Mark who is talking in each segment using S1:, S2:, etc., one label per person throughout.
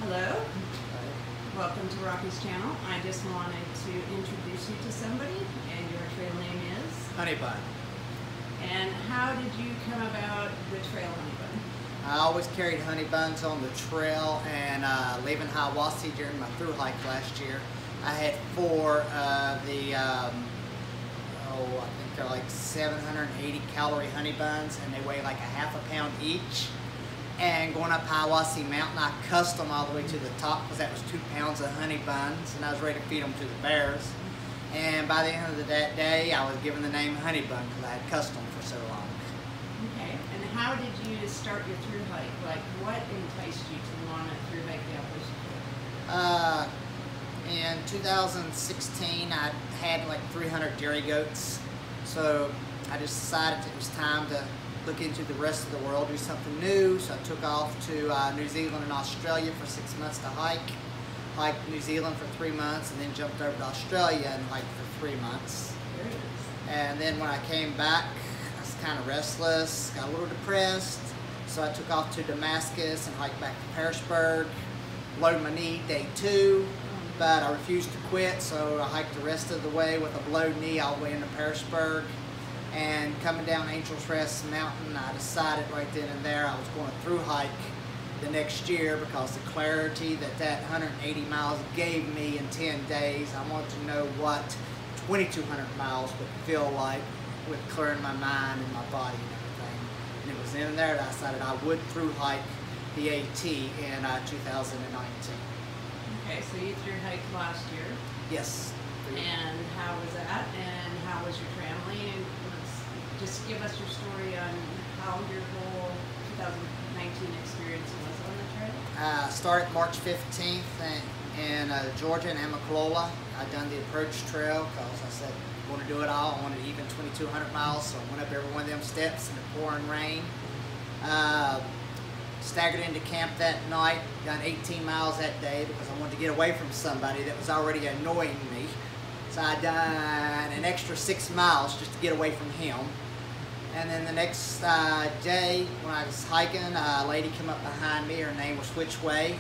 S1: Hello, welcome to Rocky's channel. I just wanted to introduce you to somebody, and your trail name is?
S2: honeyBun.
S1: And how did you come about the trail honeyBun?
S2: I always carried honeybuns on the trail, and leaving Hiawassee during my through hike last year, I had 4 of the, I think they're like 780 calorie honeybuns, and they weigh like a ½ pound each. And going up Hiawassee Mountain, I cussed them all the way to the top because that was 2 pounds of honey buns, and I was ready to feed them to the bears. And by the end of that day, I was given the name honeyBun because I had cussed them for so long.
S1: Okay, and how did you start your through hike? Like, what enticed you to want to through hike the Appalachian Trail?
S2: In 2016, I had like 300 dairy goats, so I just decided it was time to look into the rest of the world, do something new. So I took off to New Zealand and Australia for 6 months to hiked New Zealand for 3 months, and then jumped over to Australia and hiked for 3 months.
S1: Very nice.
S2: And then when I came back, I was kind of restless, got a little depressed, so I took off to Damascus and hiked back to Pearisburg, blowed my knee day 2, but I refused to quit, so I hiked the rest of the way with a blowed knee all the way into Pearisburg. And coming down Angel's Rest Mountain, I decided right then and there I was going to through hike the next year, because the clarity that 180 miles gave me in 10 days, I wanted to know what 2,200 miles would feel like with clearing my mind and my body and everything. And it was in there that I decided I would through hike the AT in 2019.
S1: Okay, so you through hiked last year.
S2: Yes.
S1: And how was that? And how was your family? And just give us your story on how your whole 2019 experience was on the trail.
S2: Started March 15th in Georgia in Amicalola. I done the approach trail because I said I want to do it all. I wanted even 2,200 miles, so I went up every one of them steps in the pouring rain. Staggered into camp that night, done 18 miles that day because I wanted to get away from somebody that was already annoying me. So I done an extra 6 miles just to get away from him. And then the next day, when I was hiking, a lady came up behind me. Her name was Whichway,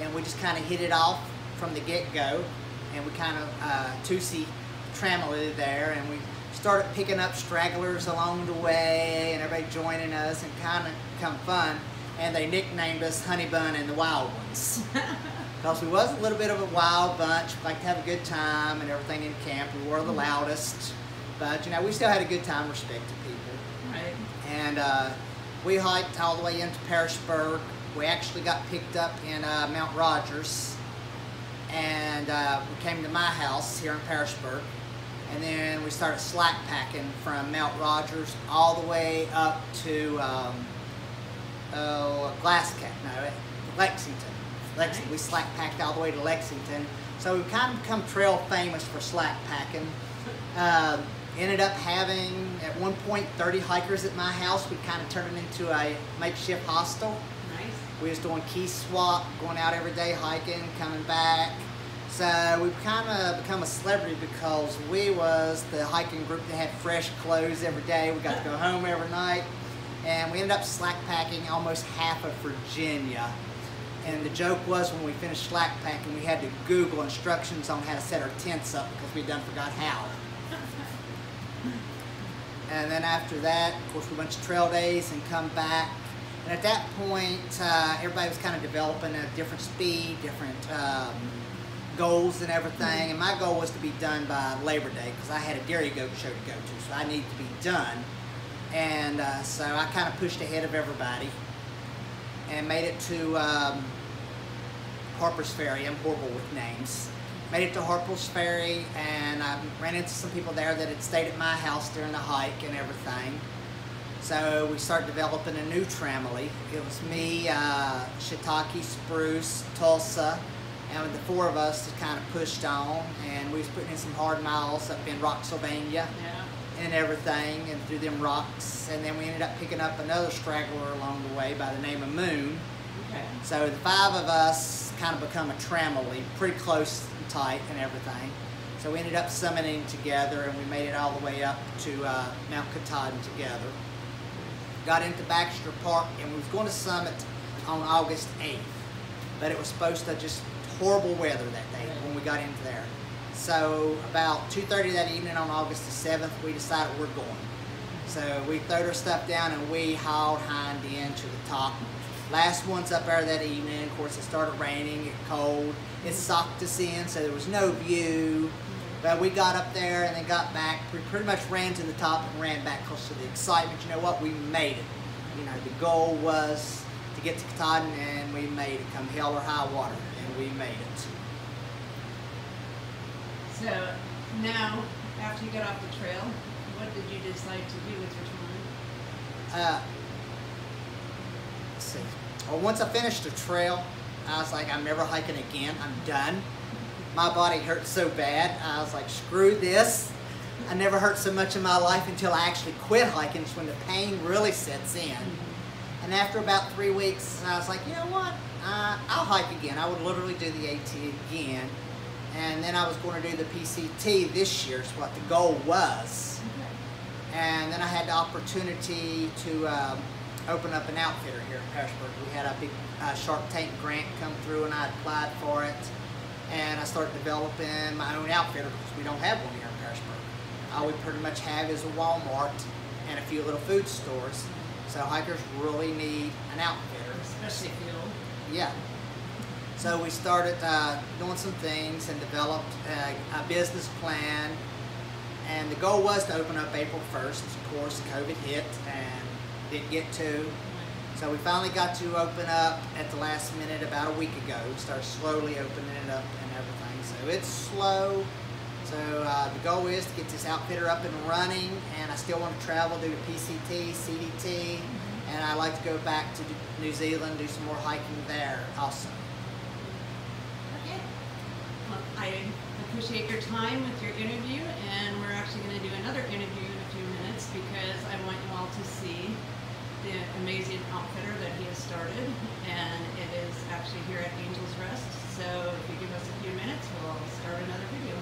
S2: and we just kind of hit it off from the get-go. And we kind of Tusi trammeled there, and we started picking up stragglers along the way, and everybody joining us, and kind of become fun. And they nicknamed us honeyBun and the Wild Ones. Because we was a little bit of a wild bunch, we liked to have a good time and everything in camp. We were the loudest, but you know, we still had a good time, respected people.
S1: Right.
S2: And we hiked all the way into Pearisburg. We actually got picked up in Mount Rogers, and we came to my house here in Pearisburg, and then we started slack packing from Mount Rogers all the way up to Lexington.
S1: Nice.
S2: We slack packed all the way to Lexington. So we've kind of become trail famous for slack packing. Ended up having, at one point, 30 hikers at my house. We kind of turned it into a makeshift hostel.
S1: Nice.
S2: We was doing key swap, going out every day hiking, coming back. So we've kind of become a celebrity because we was the hiking group that had fresh clothes every day. We got to go home every night. And we ended up slack packing almost half of Virginia. And the joke was, when we finished slack packing, we had to Google instructions on how to set our tents up because we done forgot how. And then after that, of course, we went to trail days and come back. And at that point, everybody was kind of developing at a different speed, different goals and everything. And my goal was to be done by Labor Day because I had a dairy goat show to go to, so I needed to be done. And so I kind of pushed ahead of everybody and made it to Harper's Ferry. I'm horrible with names. Made it to Harper's Ferry, and I ran into some people there that had stayed at my house during the hike and everything. So we started developing a new tramily. It was me, Shiitake, Spruce, Tulsa, and the 4 of us that kind of pushed on, and we was putting in some hard miles up in Rocksylvania.
S1: Yeah.
S2: And everything, and through them rocks, and then we ended up picking up another straggler along the way by the name of Moon.
S1: Okay.
S2: So the 5 of us kind of become a tramily, pretty close and tight and everything. So we ended up summiting together, and we made it all the way up to Mount Katahdin together. Got into Baxter Park, and we was going to summit on August 8th. but it was supposed to just horrible weather that day when we got into there. So about 2:30 that evening on August the 7th, we decided we're going. So we throwed our stuff down and we hauled hind in to the top. Last ones up there that evening. Of course, it started raining, it cold. It socked us in, so there was no view. But we got up there and then got back. We pretty much ran to the top and ran back because of the excitement. You know what? We made it. You know, the goal was to get to Katahdin, and we made it, come hell or high water, and we made it.
S1: So now, after you got off the trail, what did you decide to do with your time?
S2: Let's see. Well, once I finished the trail, I was like, I'm never hiking again. I'm done. My body hurt so bad. I was like, screw this. I never hurt so much in my life until I actually quit hiking. It's when the pain really sets in. And after about 3 weeks, I was like, you know what? I'll hike again. I would literally do the AT again. And then I was going to do the PCT this year, is what the goal was.
S1: Okay.
S2: And then I had the opportunity to open up an outfitter here in Harrisburg. We had a big Shark Tank grant come through, and I applied for it. And I started developing my own outfitter because we don't have one here in Harrisburg. All we pretty much have is a Walmart and a few little food stores. So hikers really need an outfitter.
S1: Especially fuel.
S2: Yeah. So we started doing some things and developed a business plan. And the goal was to open up April 1st. Of course, COVID hit and didn't get to. So we finally got to open up at the last minute about a week ago. We started slowly opening it up and everything. So it's slow. So the goal is to get this outfitter up and running, and I still want to travel, do the PCT, CDT, and I'd like to go back to New Zealand, do some more hiking there also.
S1: Okay. Well, I appreciate your time with your interview, and we're actually going to do another interview in a few minutes because I want you all to see the amazing outfitter that he has started, and it is actually here at Angel's Rest. So if you give us a few minutes, we'll start another video.